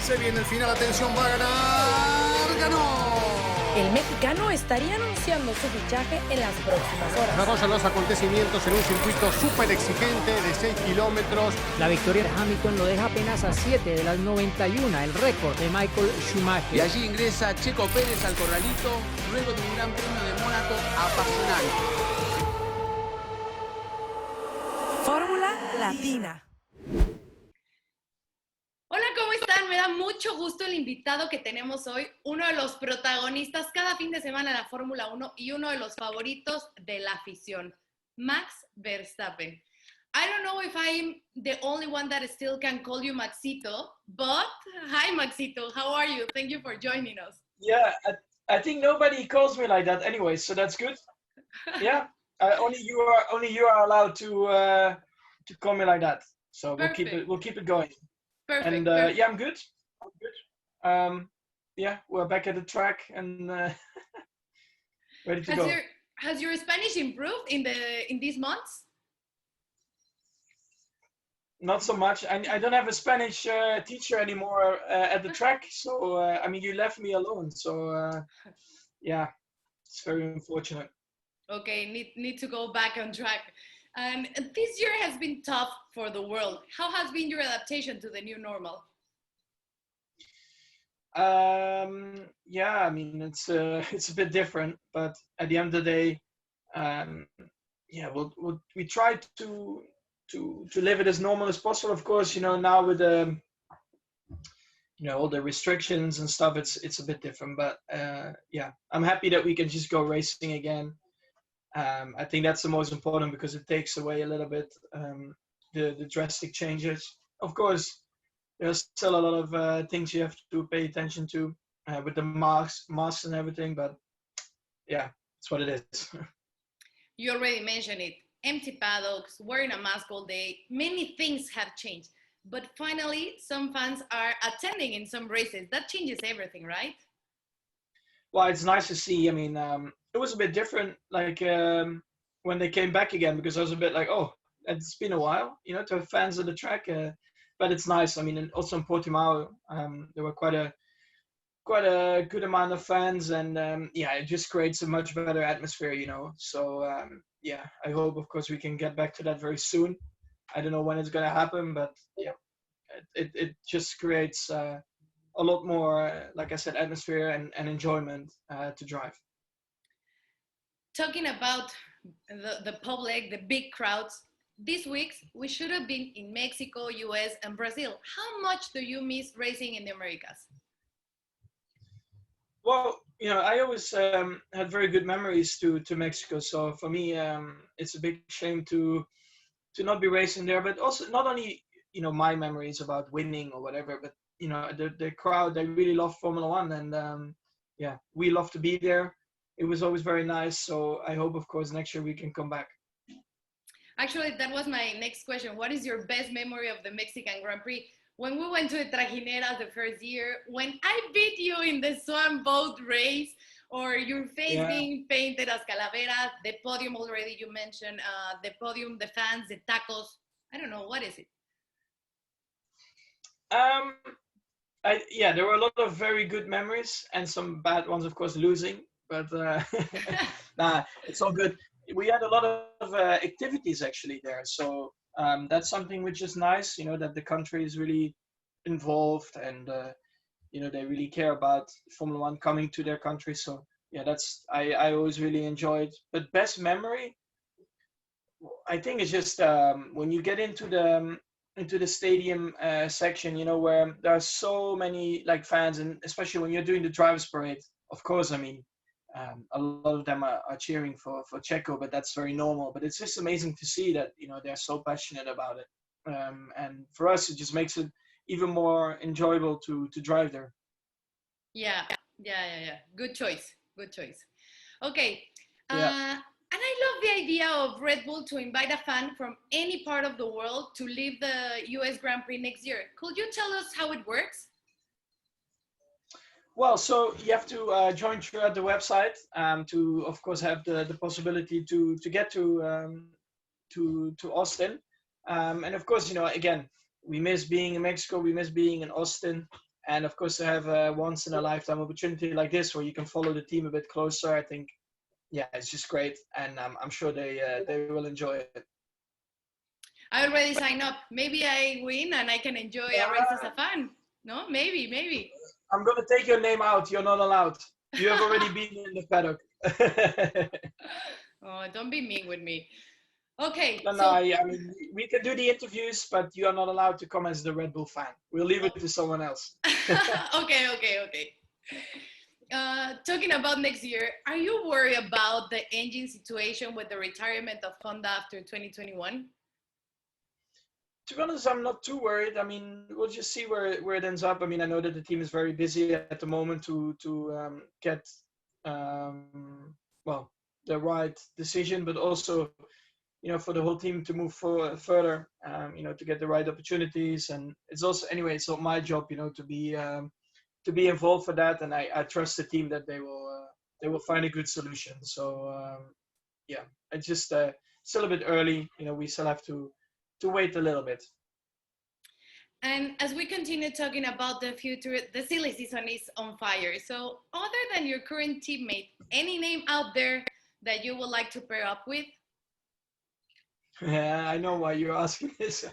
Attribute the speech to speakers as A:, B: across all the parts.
A: Se viene el final, atención, va a ganar, ganó.
B: El mexicano estaría anunciando su fichaje en las próximas horas.
A: Vamos a los acontecimientos en un circuito súper exigente de 6 kilómetros.
C: La victoria de Hamilton lo deja apenas a 7 de las 91, el récord de Michael Schumacher.
D: Y allí ingresa Checo Pérez al corralito luego de un Gran Premio de Mónaco apasionante.
B: Fórmula Latina.
E: Hola, ¿cómo están? Me da mucho gusto el invitado que tenemos hoy, uno de los protagonistas cada fin de semana en la Fórmula 1 y uno de los favoritos de la afición, Max Verstappen. I don't know if I'm the only one that still can call you Maxito, but hi Maxito, how are you? Thank you for joining us.
F: Yeah, I think nobody calls me like that anyway, so that's good. Yeah, only you are allowed to call me like that. So we'll keep it going.
E: Perfect.
F: And
E: perfect.
F: yeah, I'm good. Yeah, we're back at the track and ready to go.
E: Has your Spanish improved in these months?
F: Not so much. I don't have a Spanish teacher anymore at the track, so I mean, you left me alone. So yeah, it's very unfortunate.
E: Okay, need to go back on track. This year has been tough for the world. How has been your adaptation to the new normal?
F: Yeah, I mean, it's a bit different, but at the end of the day, yeah, we try to live it as normal as possible. Of course, you know, now with the all the restrictions and stuff, it's a bit different. But yeah, I'm happy that we can just go racing again. I think that's the most important because it takes away a little bit the drastic changes. Of course, there's still a lot of things you have to pay attention to with the masks and everything, but yeah, it's what it is.
E: You already mentioned it. Empty paddocks, wearing a mask all day, many things have changed. But finally, some fans are attending in some races. That changes everything, right?
F: Well, it's nice to see. I mean, it was a bit different, like when they came back again, because I was a bit like, oh, it's been a while, you know, to have fans on the track. But it's nice. I mean, and also in Portimao, there were quite a good amount of fans, and yeah, it just creates a much better atmosphere, you know. So yeah, I hope, of course, we can get back to that very soon. I don't know when it's gonna happen, but yeah, it just creates a lot more, like I said, atmosphere and enjoyment to drive.
E: Talking about the public, the big crowds, these weeks we should have been in Mexico, US, and Brazil. How much do you miss racing in the Americas?
F: Well, you know, I always had very good memories to Mexico. So for me, it's a big shame to not be racing there. But also, not only, you know, my memories about winning or whatever, but you know, the crowd, they really love Formula One, and yeah, we love to be there. It was always very nice. So I hope, of course, next year we can come back.
E: Actually, that was my next question. What is your best memory of the Mexican Grand Prix? When we went to the Trajineras the first year, when I beat you in the Swan boat race, or your face being painted as calaveras, the podium already you mentioned, the podium, the fans, the tacos. I don't know, what is it?
F: Yeah, there were a lot of very good memories and some bad ones, of course, losing. But nah, it's all good. We had a lot of activities actually there, so that's something which is nice. You know, that the country is really involved, and you know, they really care about Formula One coming to their country. So yeah, that's I always really enjoyed. But best memory, I think, it's just when you get into the stadium section, you know, where there are so many like fans, and especially when you're doing the drivers parade. Of course, I mean, a lot of them are cheering for Checo, but that's very normal. But it's just amazing to see that, you know, they're so passionate about it. And for us, it just makes it even more enjoyable to drive there.
E: Yeah. Good choice. Okay.
F: Yeah.
E: And I love the idea of Red Bull to invite a fan from any part of the world to leave the US Grand Prix next year. Could you tell us how it works?
F: Well, so you have to join through the website to, of course, have the possibility to get to Austin. And of course, you know, again, we miss being in Mexico, we miss being in Austin. And of course, to have a once in a lifetime opportunity like this, where you can follow the team a bit closer, I think, yeah, it's just great, and I'm sure they will enjoy it.
E: I already signed up. Maybe I win and I can enjoy a race as a fan. No, maybe.
F: I'm gonna take your name out. You're not allowed. You have already been in the paddock.
E: Oh, don't be mean with me. Okay.
F: No, I mean, we can do the interviews, but you are not allowed to come as the Red Bull fan. We'll leave it to someone else.
E: Okay. Talking about next year, are you worried about the engine situation with the retirement of Honda after 2021?
F: To be honest, I'm not too worried. I mean, we'll just see where it ends up. I mean, I know that the team is very busy at the moment to get well, the right decision, but also, for the whole team to move further, to get the right opportunities. And it's also, anyway, it's not my job, to be involved for that. And I trust the team that they will find a good solution. So yeah, it's just still a bit early. We still have to wait a little bit.
E: And as we continue talking about the future, the silly season is on fire. So other than your current teammate, any name out there that you would like to pair up with?
F: Yeah, I know why you're asking this.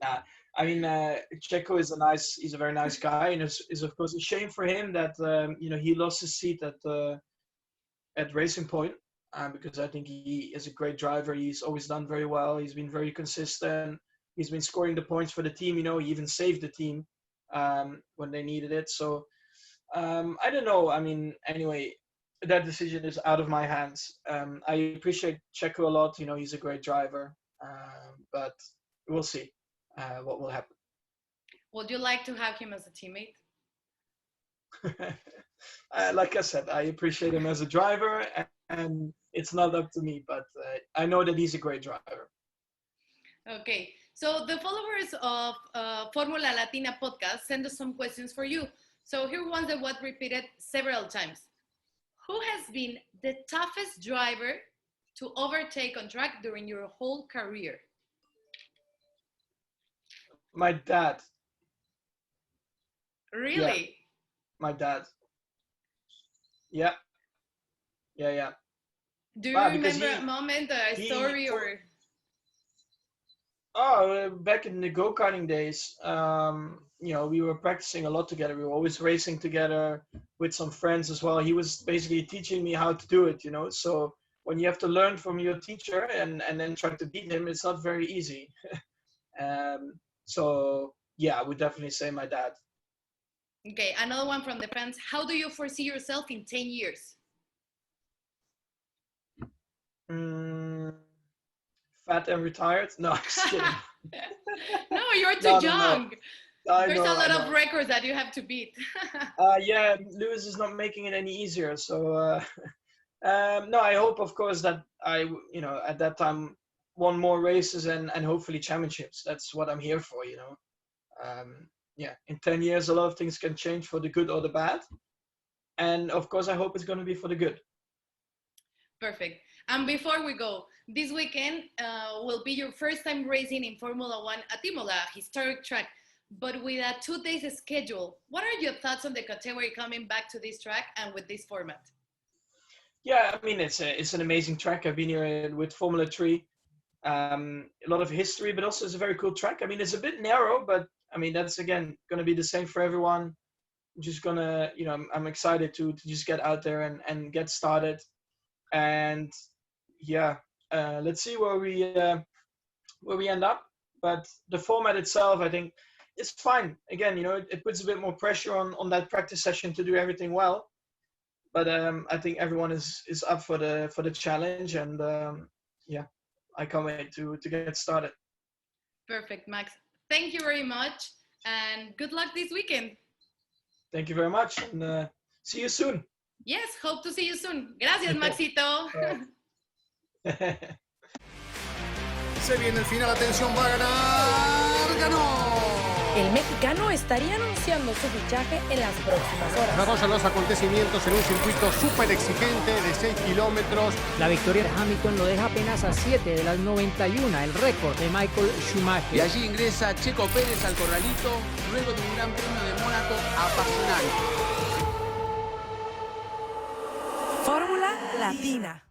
F: I mean, Checo he's a very nice guy, and it's of course a shame for him that he lost his seat at Racing Point, because I think he is a great driver. He's always done very well. He's been very consistent. He's been scoring the points for the team. He even saved the team when they needed it. So I don't know. I mean, anyway, that decision is out of my hands. I appreciate Checo a lot. He's a great driver, but we'll see what will happen.
E: Would you like to have him as a teammate?
F: Like I said, I appreciate him as a driver, and it's not up to me, but I know that he's a great driver.
E: Okay, so the followers of Formula Latina podcast send us some questions for you. So here ones that was repeated several times. Who has been the toughest driver to overtake on track during your whole career?
F: My dad.
E: Really?
F: Yeah, my dad. Yeah.
E: Do you remember a moment, a story, or?
F: Oh, back in the go-karting days, we were practicing a lot together. We were always racing together with some friends as well. He was basically teaching me how to do it, So when you have to learn from your teacher and then try to beat him, it's not very easy. So yeah, I would definitely say my dad.
E: Okay, another one from the fans. How do you foresee yourself in 10 years?
F: Fat and retired? No, I'm just kidding.
E: No, you're too young.
F: No.
E: There's a lot of records that you have to beat.
F: Yeah, Lewis is not making it any easier. So no, I hope, of course, that I, at that time, won more races and hopefully championships. That's what I'm here for, Yeah, in 10 years, a lot of things can change for the good or the bad. And of course, I hope it's going to be for the good.
E: Perfect. And before we go, this weekend will be your first time racing in Formula One at Imola, historic track, but with a 2 days schedule. What are your thoughts on the category coming back to this track and with this format? Yeah,
F: I mean, it's an amazing track. I've been here with Formula 3. A lot of history, but also it's a very cool track. I mean, it's a bit narrow, but I mean, that's again going to be the same for everyone. I'm just gonna, I'm excited to just get out there and get started. And yeah, let's see where we end up. But the format itself, I think, is fine. Again, it puts a bit more pressure on that practice session to do everything well. But I think everyone is up for the challenge, and yeah, I can't wait to get started.
E: Perfect, Max. Thank you very much, and good luck this weekend.
F: Thank you very much, and see you soon.
E: Yes, hope to see you soon. Gracias, Maxito.
A: Se viene el final, atención, va a ganar, ganó.
B: El mexicano estaría anunciando su fichaje en las próximas horas.
A: Desarrollan los acontecimientos en un circuito súper exigente de 6 kilómetros.
C: La victoria de Hamilton lo deja apenas a 7 de las 91, el récord de Michael Schumacher.
D: Y allí ingresa Checo Pérez al corralito luego de un Gran Premio de Mónaco apasionante.
G: Fórmula Latina.